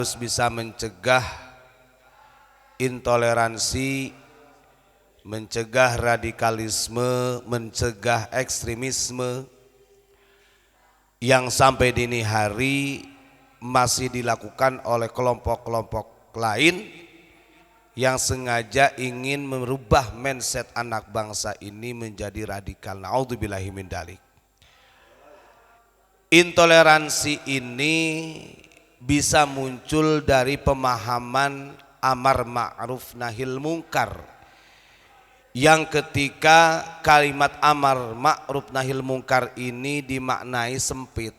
harus bisa mencegah intoleransi, mencegah radikalisme, mencegah ekstremisme yang sampai dini hari masih dilakukan oleh kelompok-kelompok lain yang sengaja ingin merubah mindset anak bangsa ini menjadi radikal. Naudzubillahi min dzalik. Intoleransi ini bisa muncul dari pemahaman amar ma'ruf nahil mungkar, yang ketika kalimat amar ma'ruf nahil mungkar ini dimaknai sempit.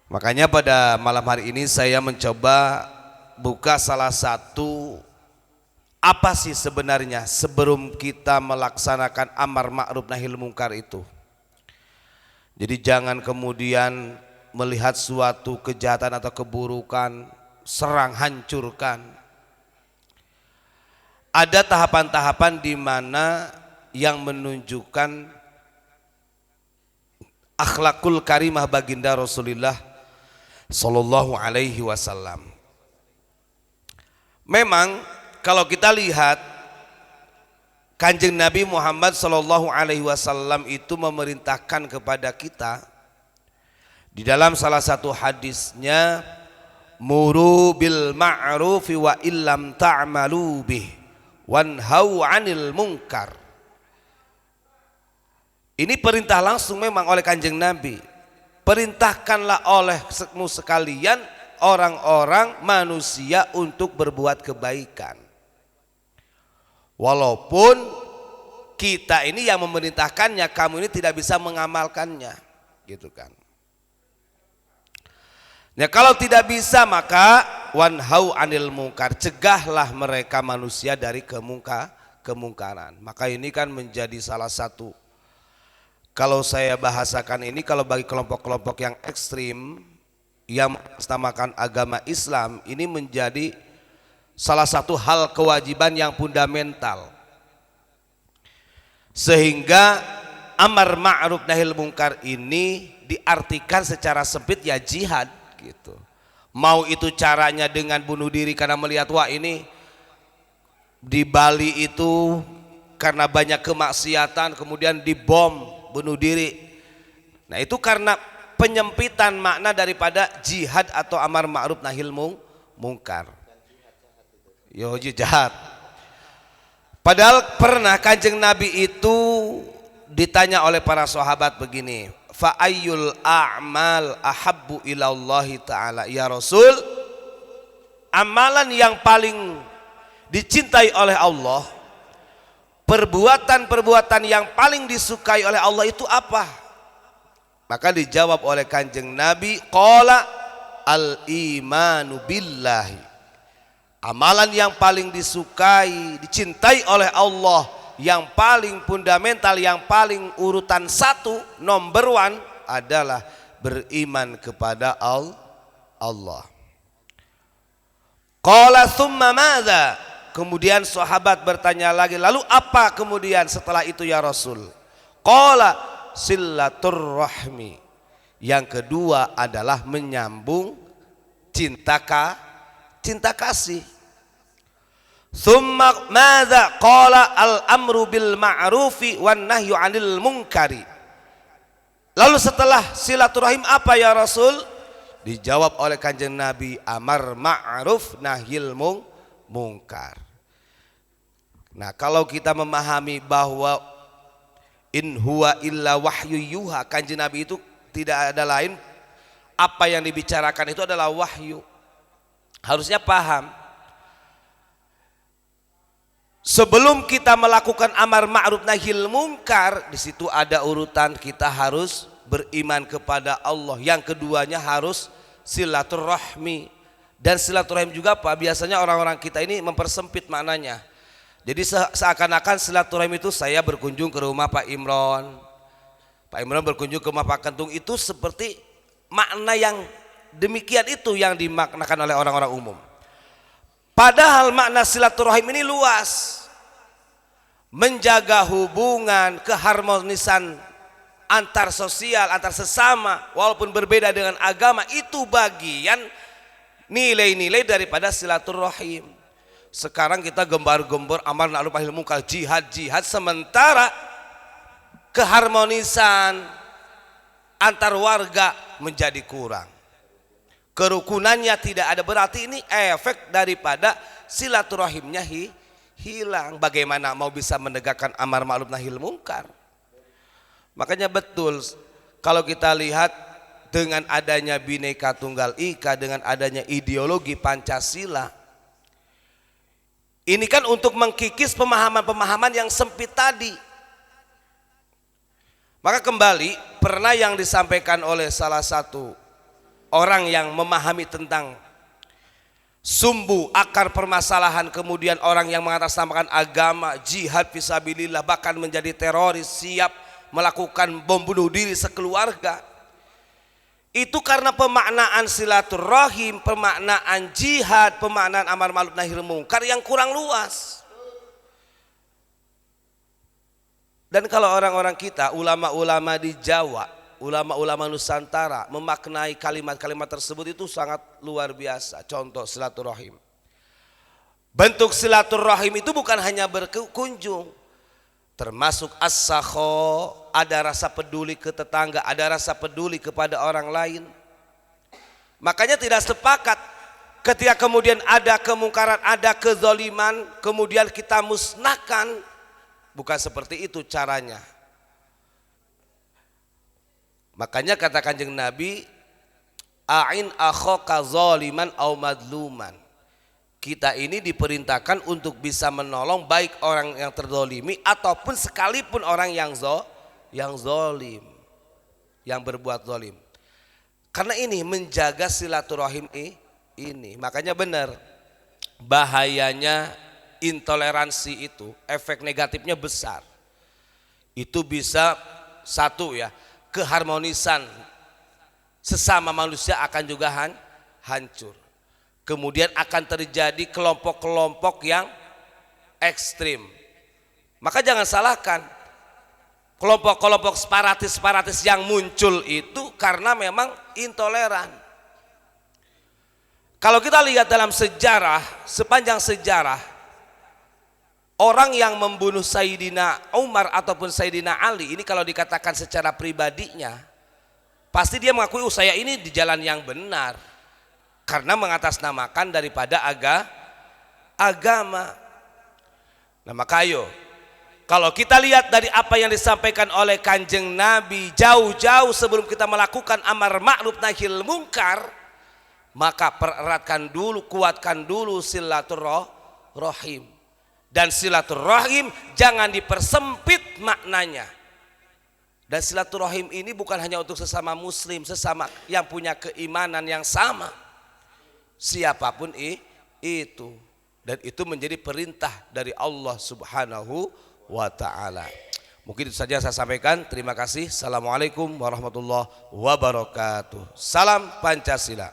Makanya pada malam hari ini saya mencoba buka salah satu, apa sih sebenarnya sebelum kita melaksanakan amar ma'ruf nahil mungkar itu. Jadi jangan kemudian melihat suatu kejahatan atau keburukan serang hancurkan. Ada tahapan-tahapan di mana yang menunjukkan akhlakul karimah baginda Rasulullah Sallallahu Alaihi Wasallam. Memang kalau kita lihat Kanjeng Nabi Muhammad Sallallahu Alaihi Wasallam itu memerintahkan kepada kita di dalam salah satu hadisnya, muru bil ma'rufi wa illam ta'malu bih wanhau 'anil munkar. Ini perintah langsung memang oleh Kanjeng Nabi. Perintahkanlah oleh sekalian orang-orang manusia untuk berbuat kebaikan. Walaupun kita ini yang memerintahkannya, kamu ini tidak bisa mengamalkannya, gitu kan. Ya kalau tidak bisa maka wanhau 'anil munkar, cegahlah mereka manusia dari kemungkaran. Maka ini kan menjadi salah satu, kalau saya bahasakan ini, kalau bagi kelompok-kelompok yang ekstrim yang mengatasnamakan agama Islam, ini menjadi salah satu hal kewajiban yang fundamental. Sehingga amar ma'ruf nahil munkar ini diartikan secara sempit ya jihad gitu. Mau itu caranya dengan bunuh diri karena melihat wah ini di Bali itu karena banyak kemaksiatan kemudian dibom bunuh diri. Nah itu karena penyempitan makna daripada jihad atau amar ma'ruf nahil munkar. Yo jahat. Padahal pernah Kanjeng Nabi itu ditanya oleh para sahabat begini, fa ayyul a'mal ahabbu ilallahi ta'ala, ya Rasul, amalan yang paling dicintai oleh Allah, perbuatan-perbuatan yang paling disukai oleh Allah itu apa? Maka dijawab oleh Kanjeng Nabi, qala al imanu billahi. Amalan yang paling disukai, dicintai oleh Allah, yang paling fundamental, yang paling urutan satu, number one adalah beriman kepada Allah. Qala thumma madza? Kemudian sahabat bertanya lagi, lalu apa kemudian setelah itu ya Rasul? Qala silaturrahmi. Yang kedua adalah menyambung cinta kasih. Tsumma madza? Qala al-amru bil ma'rufi wan nahyu 'anil munkari. Lalu setelah silaturahim apa ya Rasul? Dijawab oleh Kanjeng Nabi, amar ma'ruf nahil munkar. Nah, kalau kita memahami bahwa in huwa illa wahyu yuha, Kanjeng Nabi itu tidak ada lain, apa yang dibicarakan itu adalah wahyu. Harusnya paham. Sebelum kita melakukan amar ma'ruf nahil munkar, di situ ada urutan kita harus beriman kepada Allah. Yang keduanya harus silaturahmi. Dan silaturahim juga apa? Biasanya orang-orang kita ini mempersempit maknanya. Jadi seakan-akan silaturahim itu saya berkunjung ke rumah Pak Imron, Pak Imron berkunjung ke rumah Pak Kentung, itu seperti makna yang demikian itu yang dimaknakan oleh orang-orang umum. Padahal makna silaturahim ini luas, menjaga hubungan, keharmonisan antar sosial, antar sesama walaupun berbeda dengan agama, itu bagian nilai-nilai daripada silaturahim. Sekarang kita gembar-gembor amar ma'ruf nahi munkar, jihad, sementara keharmonisan antar warga menjadi kurang. Kerukunannya tidak ada, berarti ini efek daripada silaturahimnya hilang. Bagaimana mau bisa menegakkan amar ma'ruf nahi munkar? Makanya betul kalau kita lihat dengan adanya Bhinneka Tunggal Ika, dengan adanya ideologi Pancasila, ini kan untuk mengkikis pemahaman-pemahaman yang sempit tadi. Maka kembali pernah yang disampaikan oleh salah satu orang yang memahami tentang sumbu akar permasalahan, kemudian orang yang mengatasnamakan agama, jihad fisabilillah, bahkan menjadi teroris, siap melakukan bom bunuh diri sekeluarga. Itu karena pemaknaan silaturahim, pemaknaan jihad, pemaknaan amar ma'ruf nahi munkar yang kurang luas. Dan kalau orang-orang kita, ulama-ulama di Jawa, ulama-ulama Nusantara memaknai kalimat-kalimat tersebut itu sangat luar biasa. Contoh silaturahim. Bentuk silaturahim itu bukan hanya berkunjung, termasuk as-sakho, ada rasa peduli ke tetangga, ada rasa peduli kepada orang lain. Makanya tidak sepakat ketika kemudian ada kemungkaran, ada kezaliman, kemudian kita musnahkan. Bukan seperti itu caranya. Makanya kata Kanjeng Nabi, a'in akhaka zaliman au madluman. Kita ini diperintahkan untuk bisa menolong baik orang yang terzalimi ataupun sekalipun orang yang zalim, yang berbuat zalim. Karena ini menjaga silaturahim ini. Makanya benar, bahayanya intoleransi itu, efek negatifnya besar. Itu bisa satu ya, keharmonisan sesama manusia akan juga hancur. Kemudian akan terjadi kelompok-kelompok yang ekstrim. Maka jangan salahkan kelompok-kelompok separatis yang muncul itu karena memang intoleran. Kalau kita lihat dalam sejarah, sepanjang sejarah, orang yang membunuh Sayyidina Umar ataupun Sayyidina Ali, ini kalau dikatakan secara pribadinya, pasti dia mengakui saya ini di jalan yang benar. Karena mengatasnamakan daripada agama. Nah maka ayo, kalau kita lihat dari apa yang disampaikan oleh Kanjeng Nabi jauh-jauh sebelum kita melakukan amar ma'ruf nahi munkar, maka pereratkan dulu, kuatkan dulu silaturahim. Dan silaturahim jangan dipersempit maknanya. Dan silaturahim ini bukan hanya untuk sesama muslim, sesama yang punya keimanan yang sama. Siapapun itu, dan itu menjadi perintah dari Allah Subhanahu wa ta'ala. Mungkin itu saja saya sampaikan. Terima kasih. Assalamualaikum warahmatullahi wabarakatuh. Salam Pancasila.